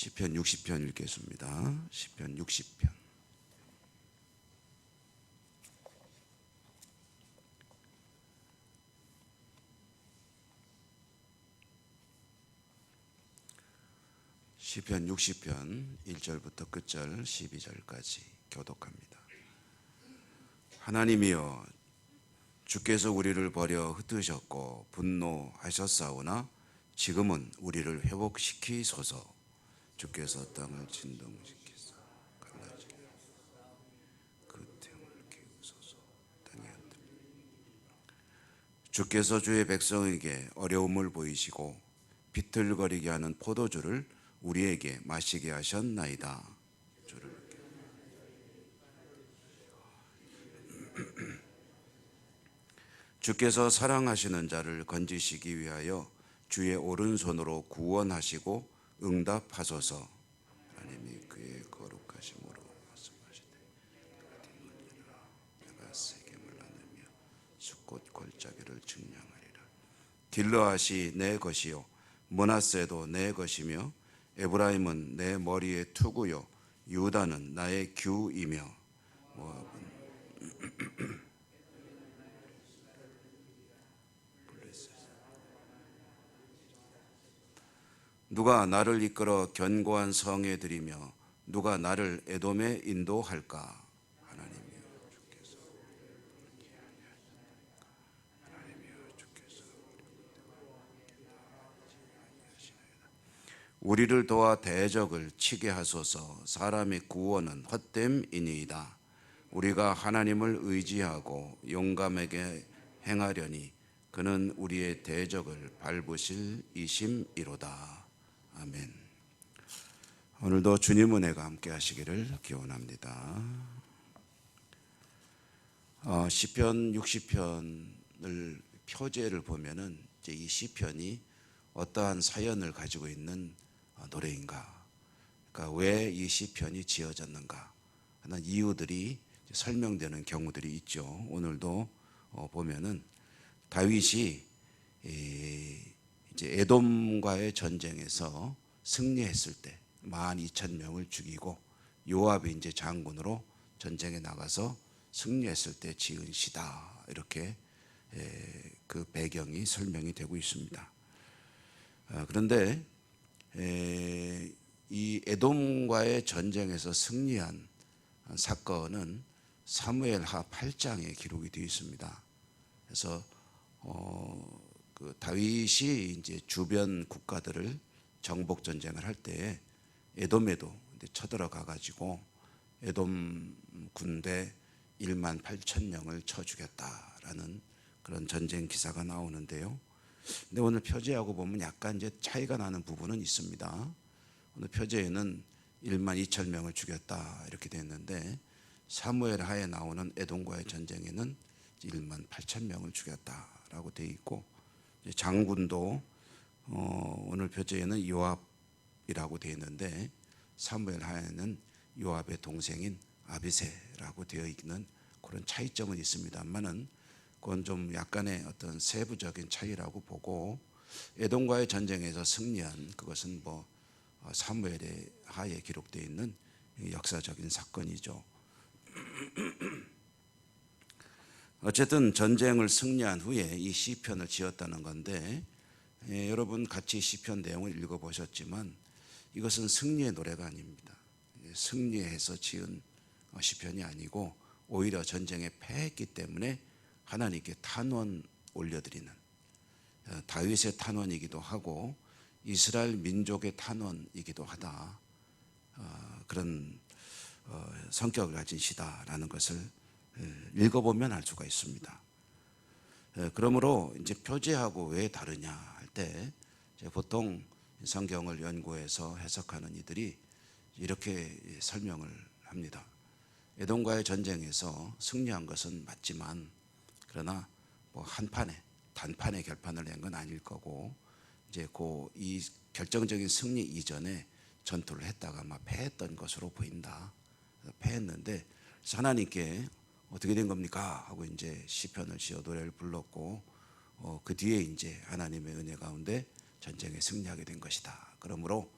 시편 60편 읽겠습니다. 시편 60편. 시편 60편 1절부터 끝절 12절까지 교독합니다. 하나님이여, 주께서 우리를 버려 흩으셨고 분노하셨사오나 지금은 우리를 회복시키소서. 주께서 땅을 진동시키사 갈라지게 그 틈을 키우소서. 땅이 흔들리게. 주께서 주의 백성에게 어려움을 보이시고 비틀거리게 하는 포도주를 우리에게 마시게 하셨나이다. 주께서 사랑하시는 자를 건지시기 위하여 주의 오른손으로 구원하시고 응답하소서. 하나님이 그의 거룩하심으로 말씀하시되 내가 세겜을 나누며 숫꽃 골짜기를 측량하리라. 길르앗이 내 것이요 므낫세도 내 것이며 에브라임은 내 머리의 투구요 유다는 나의 규이며 모압은 누가 나를 이끌어 견고한 성에 들이며 누가 나를 에돔에 인도할까? 하나님이여 주께서 우리를 도와 대적을 치게 하소서. 사람의 구원은 헛됨이니이다. 우리가 하나님을 의지하고 용감하게 행하려니 그는 우리의 대적을 밟으실 이심이로다. 아멘. 오늘도 주님 은혜가 함께 하시기를 기원합니다. 시편 60편을 표제를 보면은 이제 이 시편이 어떠한 사연을 가지고 있는 노래인가, 그러니까 왜 이 시편이 지어졌는가 하는 이유들이 설명되는 경우들이 있죠. 오늘도 보면은 다윗이 이제 에돔과의 전쟁에서 승리했을 때 12,000명을 죽이고 요압이 이제 장군으로 전쟁에 나가서 승리했을 때 지은 시다, 이렇게 그 배경이 설명이 되고 있습니다. 그런데 이 에돔과의 전쟁에서 승리한 사건은 사무엘하 8장에 기록이 되어 있습니다. 그래서 그 다윗이 이제 주변 국가들을 정복 전쟁을 할 때에 에돔에도 쳐들어가 가지고 에돔 군대 18,000명을 쳐 죽였다라는 그런 전쟁 기사가 나오는데요. 근데 오늘 표제하고 보면 약간 이제 차이가 나는 부분은 있습니다. 오늘 표제에는 12,000명을 죽였다 이렇게 되어 있는데 사무엘 하에 나오는 에돔과의 전쟁에는 18,000명을 죽였다라고 되어 있고, 장군도 오늘 표제에는 요압이라고 되어 있는데 사무엘 하에는 요압의 동생인 아비새라고 되어 있는 그런 차이점은 있습니다만은 그건 좀 약간의 어떤 세부적인 차이라고 보고, 에돔과의 전쟁에서 승리한 그것은 뭐 사무엘의 하에 기록되어 있는 역사적인 사건이죠. 어쨌든 전쟁을 승리한 후에 이 시편을 지었다는 건데, 여러분 같이 시편 내용을 읽어보셨지만 이것은 승리의 노래가 아닙니다. 승리해서 지은 시편이 아니고 오히려 전쟁에 패했기 때문에 하나님께 탄원 올려드리는, 다윗의 탄원이기도 하고 이스라엘 민족의 탄원이기도 하다, 그런 성격을 가진 시다라는 것을 읽어보면 알 수가 있습니다. 그러므로 이제 표제하고 왜 다르냐 할 때 보통 성경을 연구해서 해석하는 이들이 이렇게 설명을 합니다. 에돔과의 전쟁에서 승리한 것은 맞지만 그러나 뭐 단판에 결판을 낸 건 아닐 거고, 이제 이 결정적인 승리 이전에 전투를 했다가 아마 패했던 것으로 보인다. 패했는데 하나님께 어떻게 된 겁니까? 하고 이제 시편을 지어 노래를 불렀고, 그 뒤에 이제 하나님의 은혜 가운데 전쟁에 승리하게 된 것이다. 그러므로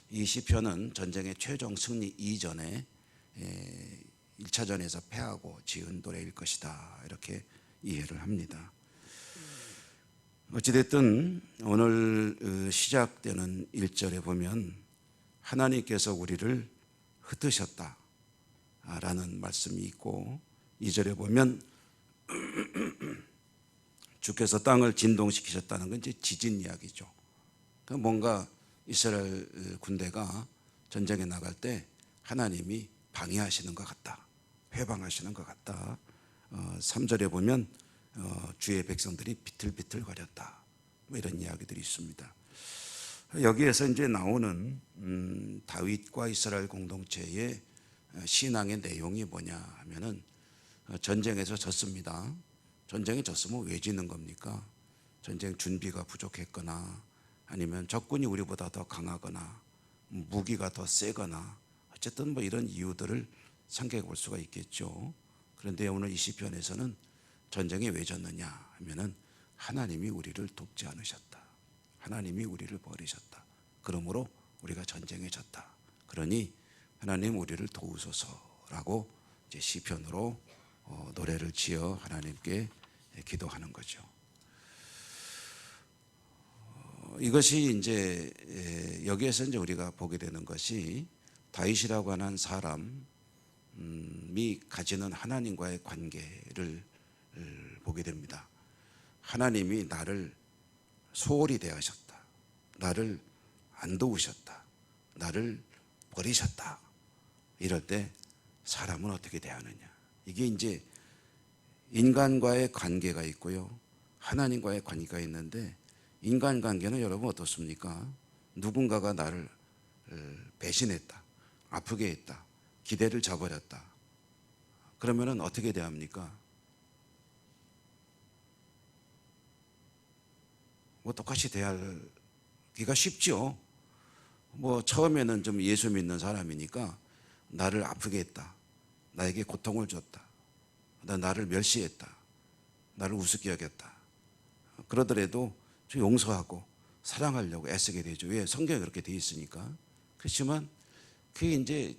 이 시편은 전쟁의 최종 승리 이전에 1차전에서 패하고 지은 노래일 것이다, 이렇게 이해를 합니다. 어찌됐든 오늘 시작되는 1절에 보면 하나님께서 우리를 흩으셨다라는 말씀이 있고, 2절에 보면 주께서 땅을 진동시키셨다는 건 이제 지진 이야기죠. 뭔가 이스라엘 군대가 전쟁에 나갈 때 하나님이 방해하시는 것 같다, 회방하시는 것 같다. 3절에 보면 주의 백성들이 비틀비틀거렸다, 뭐 이런 이야기들이 있습니다. 여기에서 이제 나오는 다윗과 이스라엘 공동체의 신앙의 내용이 뭐냐 하면은, 전쟁에서 졌습니다. 전쟁에 졌으면 왜 지는 겁니까? 전쟁 준비가 부족했거나, 아니면 적군이 우리보다 더 강하거나, 무기가 더 세거나, 어쨌든 뭐 이런 이유들을 생각해 볼 수가 있겠죠. 그런데 오늘 이 시편에서는 전쟁에 왜 졌느냐 하면은, 하나님이 우리를 돕지 않으셨다, 하나님이 우리를 버리셨다, 그러므로 우리가 전쟁에 졌다, 그러니 하나님 우리를 도우소서라고 이제 시편으로 노래를 지어 하나님께 기도하는 거죠. 이것이 이제 여기에서 이제 우리가 보게 되는 것이, 다윗이라고 하는 사람이 가지는 하나님과의 관계를 보게 됩니다. 하나님이 나를 소홀히 대하셨다, 나를 안 도우셨다, 나를 버리셨다, 이럴 때 사람은 어떻게 대하느냐. 이게 이제 인간과의 관계가 있고요, 하나님과의 관계가 있는데, 인간관계는 여러분 어떻습니까? 누군가가 나를 배신했다, 아프게 했다, 기대를 저버렸다, 그러면은 어떻게 대합니까? 뭐 똑같이 대하기가 쉽죠. 뭐 처음에는 좀 예수 믿는 사람이니까 나를 아프게 했다, 나에게 고통을 줬다, 나를 멸시했다, 나를 우습게 여겼다, 그러더라도 좀 용서하고 사랑하려고 애쓰게 되죠. 왜? 성경에 그렇게 돼 있으니까. 그렇지만 그게 이제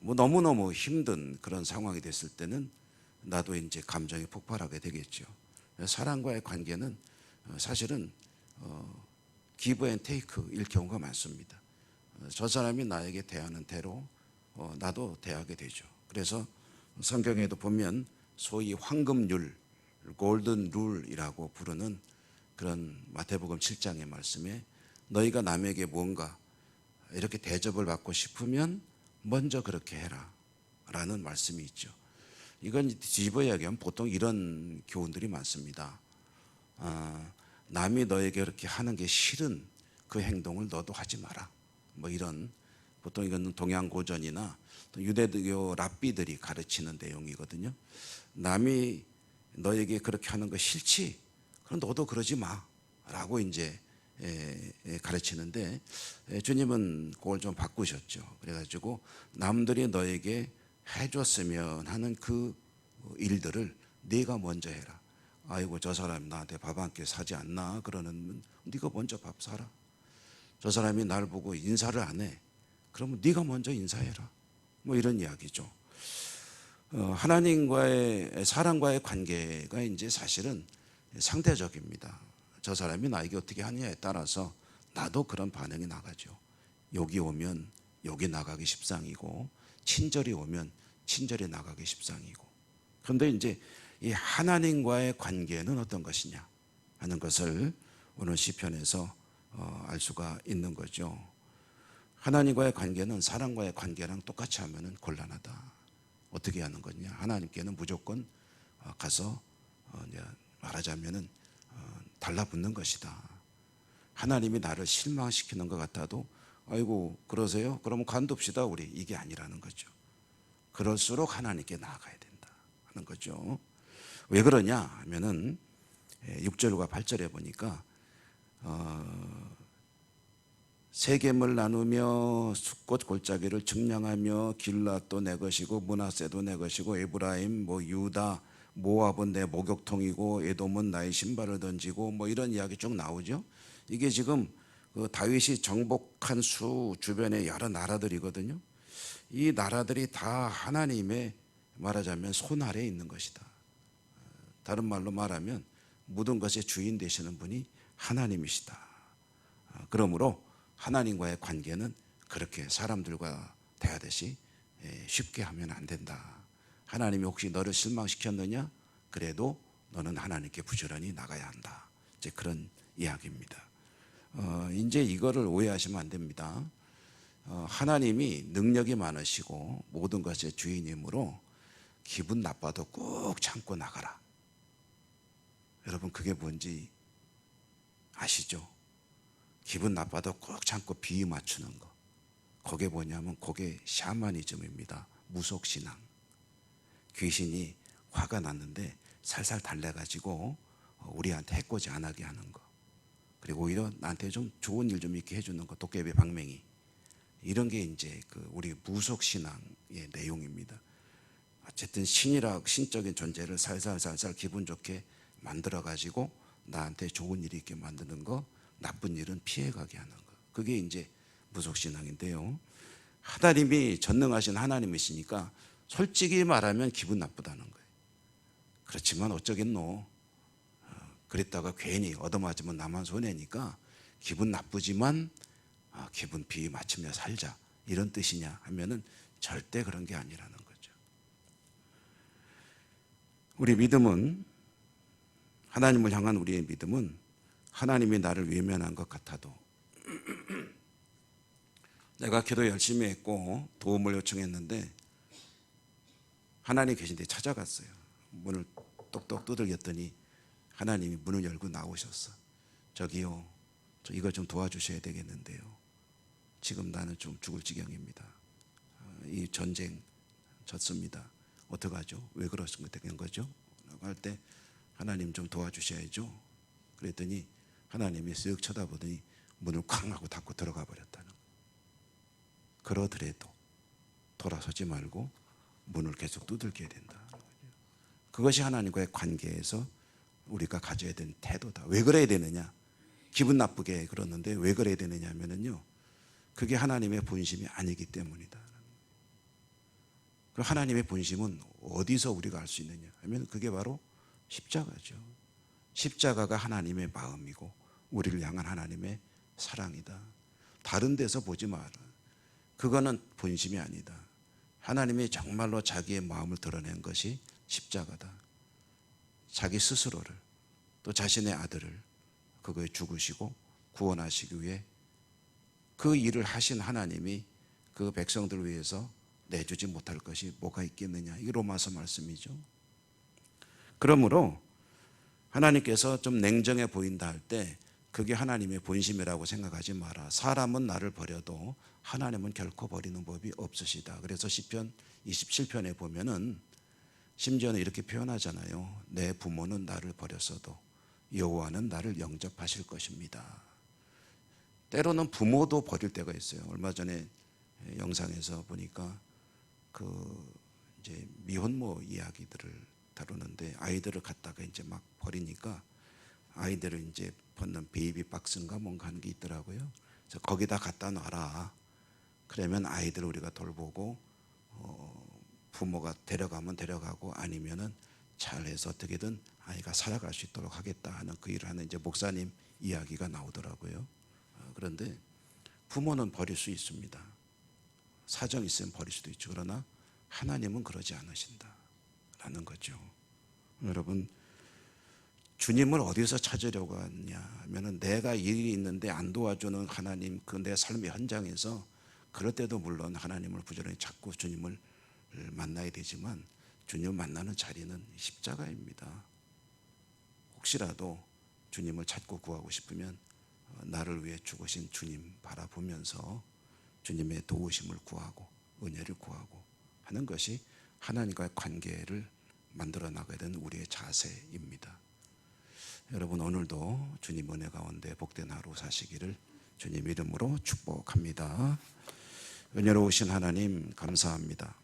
뭐 너무너무 힘든 그런 상황이 됐을 때는 나도 이제 감정이 폭발하게 되겠죠. 사랑과의 관계는 사실은 기브 앤 테이크일 경우가 많습니다. 저 사람이 나에게 대하는 대로 나도 대하게 되죠. 그래서 성경에도 보면 소위 황금률, 골든 룰이라고 부르는 그런 마태복음 7장의 말씀에, 너희가 남에게 뭔가 이렇게 대접을 받고 싶으면 먼저 그렇게 해라 라는 말씀이 있죠. 이건 뒤집어 이야기하면 보통 이런 교훈들이 많습니다. 남이 너에게 그렇게 하는 게 싫은 그 행동을 너도 하지 마라, 뭐 이런, 보통 이건 동양고전이나 유대교 랍비들이 가르치는 내용이거든요. 남이 너에게 그렇게 하는 거 싫지? 그럼 너도 그러지 마 라고 이제 가르치는데, 주님은 그걸 좀 바꾸셨죠. 그래가지고 남들이 너에게 해줬으면 하는 그 일들을 네가 먼저 해라. 아이고 저 사람이 나한테 밥 한 끼 사지 않나 그러는, 네가 먼저 밥 사라. 저 사람이 날 보고 인사를 안 해, 그러면 네가 먼저 인사해라, 뭐 이런 이야기죠. 하나님과의, 사람과의 관계가 이제 사실은 상대적입니다. 저 사람이 나에게 어떻게 하느냐에 따라서 나도 그런 반응이 나가죠. 욕이 오면 욕이 나가기 십상이고, 친절이 오면 친절이 나가기 십상이고. 그런데 이제 이 하나님과의 관계는 어떤 것이냐 하는 것을 오늘 시편에서 알 수가 있는 거죠. 하나님과의 관계는 사람과의 관계랑 똑같이 하면은 곤란하다. 어떻게 하는 거냐? 하나님께는 무조건 가서 말하자면은 달라붙는 것이다. 하나님이 나를 실망시키는 것 같아도 아이고 그러세요? 그러면 관둡시다 우리, 이게 아니라는 거죠. 그럴수록 하나님께 나아가야 된다 하는 거죠. 왜 그러냐 하면은 6절과 8절에 보니까 세겜을 나누며 숫꽃 골짜기를 측량하며 길랏도 내 것이고 므낫세도 내 것이고 에브라임 뭐 유다 모압은 내 목욕통이고 에돔은 나의 신발을 던지고 뭐 이런 이야기 쭉 나오죠. 이게 지금 그 다윗이 정복한 수 주변에 여러 나라들이거든요. 이 나라들이 다 하나님의 말하자면 손 아래에 있는 것이다. 다른 말로 말하면 모든 것의 주인 되시는 분이 하나님이시다. 그러므로 하나님과의 관계는 그렇게 사람들과 대하듯이 쉽게 하면 안 된다. 하나님이 혹시 너를 실망시켰느냐? 그래도 너는 하나님께 부지런히 나가야 한다. 이제 그런 이야기입니다. 이제 이거를 오해하시면 안 됩니다. 하나님이 능력이 많으시고 모든 것의 주인이므로 기분 나빠도 꾹 참고 나가라. 여러분 그게 뭔지 아시죠? 기분 나빠도 꾹 참고 비위 맞추는 거. 그게 뭐냐면 그게 샤머니즘입니다. 무속신앙. 귀신이 화가 났는데 살살 달래가지고 우리한테 해코지 안 하게 하는 거. 그리고 오히려 나한테 좀 좋은 일 좀 있게 해주는 거. 도깨비 방맹이. 이런 게 이제 그 우리 무속신앙의 내용입니다. 어쨌든 신적인 존재를 살살살살 기분 좋게 만들어가지고 나한테 좋은 일이 있게 만드는 거, 나쁜 일은 피해가게 하는 거. 그게 이제 무속신앙인데요. 하나님이 전능하신 하나님이시니까 솔직히 말하면 기분 나쁘다는 거예요. 그렇지만 어쩌겠노. 그랬다가 괜히 얻어맞으면 나만 손해니까 기분 나쁘지만 기분 비위 맞추며 살자. 이런 뜻이냐 하면은 절대 그런 게 아니라는 거죠. 우리 믿음은, 하나님을 향한 우리의 믿음은 하나님이 나를 외면한 것 같아도 내가 기도 열심히 했고 도움을 요청했는데 하나님 계신데 찾아갔어요. 문을 똑똑 두들겼더니 하나님이 문을 열고 나오셨어. 저기요, 저 이거 좀 도와주셔야 되겠는데요. 지금 나는 좀 죽을 지경입니다. 이 전쟁 졌습니다. 어떡하죠? 왜 그러신 거죠? 라고 할 때 하나님 좀 도와주셔야죠. 그랬더니 하나님이 쓱 쳐다보더니 문을 쾅 하고 닫고 들어가 버렸다는 거예요. 그러더라도 돌아서지 말고 문을 계속 두들겨야 된다. 그것이 하나님과의 관계에서 우리가 가져야 되는 태도다. 왜 그래야 되느냐? 기분 나쁘게 그러는데 왜 그래야 되느냐 하면요, 그게 하나님의 본심이 아니기 때문이다. 그럼 하나님의 본심은 어디서 우리가 알 수 있느냐 하면 그게 바로 십자가죠. 십자가가 하나님의 마음이고 우리를 향한 하나님의 사랑이다. 다른 데서 보지 마라. 그거는 본심이 아니다. 하나님이 정말로 자기의 마음을 드러낸 것이 십자가다. 자기 스스로를, 또 자신의 아들을 그거에 죽으시고 구원하시기 위해 그 일을 하신 하나님이 그 백성들을 위해서 내주지 못할 것이 뭐가 있겠느냐. 이게 로마서 말씀이죠. 그러므로 하나님께서 좀 냉정해 보인다 할 때 그게 하나님의 본심이라고 생각하지 마라. 사람은 나를 버려도 하나님은 결코 버리는 법이 없으시다. 그래서 시편 27편에 보면은 심지어는 이렇게 표현하잖아요. 내 부모는 나를 버렸어도 여호와는 나를 영접하실 것입니다. 때로는 부모도 버릴 때가 있어요. 얼마 전에 영상에서 보니까 그 이제 미혼모 이야기들을 다루는데 아이들을 갖다가 이제 막 버리니까 아이들을 이제 벗는 베이비 박스인가 뭔가 하는 게 있더라고요. 그래서 거기다 갖다 놔라. 그러면 아이들을 우리가 돌보고 부모가 데려가면 데려가고 아니면은 잘해서 어떻게든 아이가 살아갈 수 있도록 하겠다 하는 그 일을 하는 이제 목사님 이야기가 나오더라고요. 그런데 부모는 버릴 수 있습니다. 사정 있으면 버릴 수도 있죠. 그러나 하나님은 그러지 않으신다라는 거죠. 여러분, 주님을 어디서 찾으려고 하냐 하면은 내가 일이 있는데 안 도와주는 하나님, 그 내 삶의 현장에서 그럴 때도 물론 하나님을 부지런히 찾고 주님을 만나야 되지만 주님을 만나는 자리는 십자가입니다. 혹시라도 주님을 찾고 구하고 싶으면 나를 위해 죽으신 주님 바라보면서 주님의 도우심을 구하고 은혜를 구하고 하는 것이 하나님과의 관계를 만들어 나가야 되는 우리의 자세입니다. 여러분, 오늘도 주님 은혜 가운데 복된 하루 사시기를 주님 이름으로 축복합니다. 은혜로우신 하나님 감사합니다.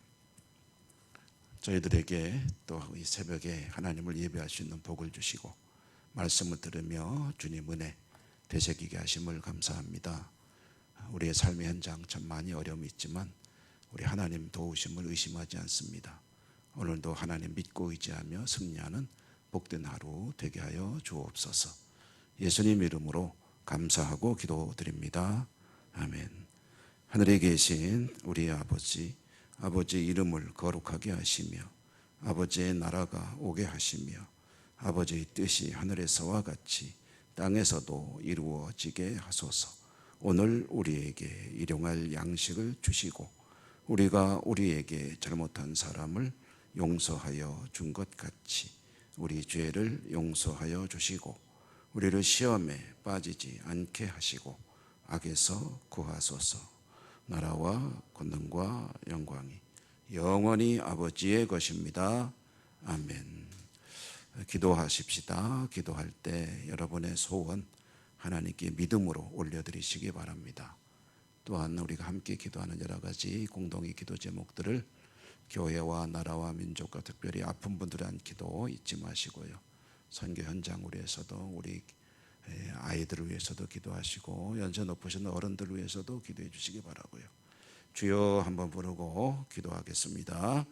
저희들에게 또 이 새벽에 하나님을 예배할 수 있는 복을 주시고 말씀을 들으며 주님 은혜 되새기게 하심을 감사합니다. 우리의 삶의 현장 참 많이 어려움이 있지만 우리 하나님 도우심을 의심하지 않습니다. 오늘도 하나님 믿고 의지하며 승리하는 복된 하루 되게 하여 주옵소서. 예수님 이름으로 감사하고 기도드립니다. 아멘. 하늘에 계신 우리 아버지, 아버지의 이름을 거룩하게 하시며 아버지의 나라가 오게 하시며 아버지의 뜻이 하늘에서와 같이 땅에서도 이루어지게 하소서. 오늘 우리에게 일용할 양식을 주시고 우리가 우리에게 잘못한 사람을 용서하여 준 것 같이 우리 죄를 용서하여 주시고 우리를 시험에 빠지지 않게 하시고 악에서 구하소서. 나라와 권능과 영광이 영원히 아버지의 것입니다. 아멘. 기도하십시다. 기도할 때 여러분의 소원 하나님께 믿음으로 올려드리시기 바랍니다. 또한 우리가 함께 기도하는 여러 가지 공동의 기도 제목들을 교회와 나라와 민족과 특별히 아픈 분들에 대한 기도 잊지 마시고요. 선교 현장을 위해서도 우리 아이들을 위해서도 기도하시고 연세 높으신 어른들을 위해서도 기도해 주시기 바라고요. 주여 한번 부르고 기도하겠습니다.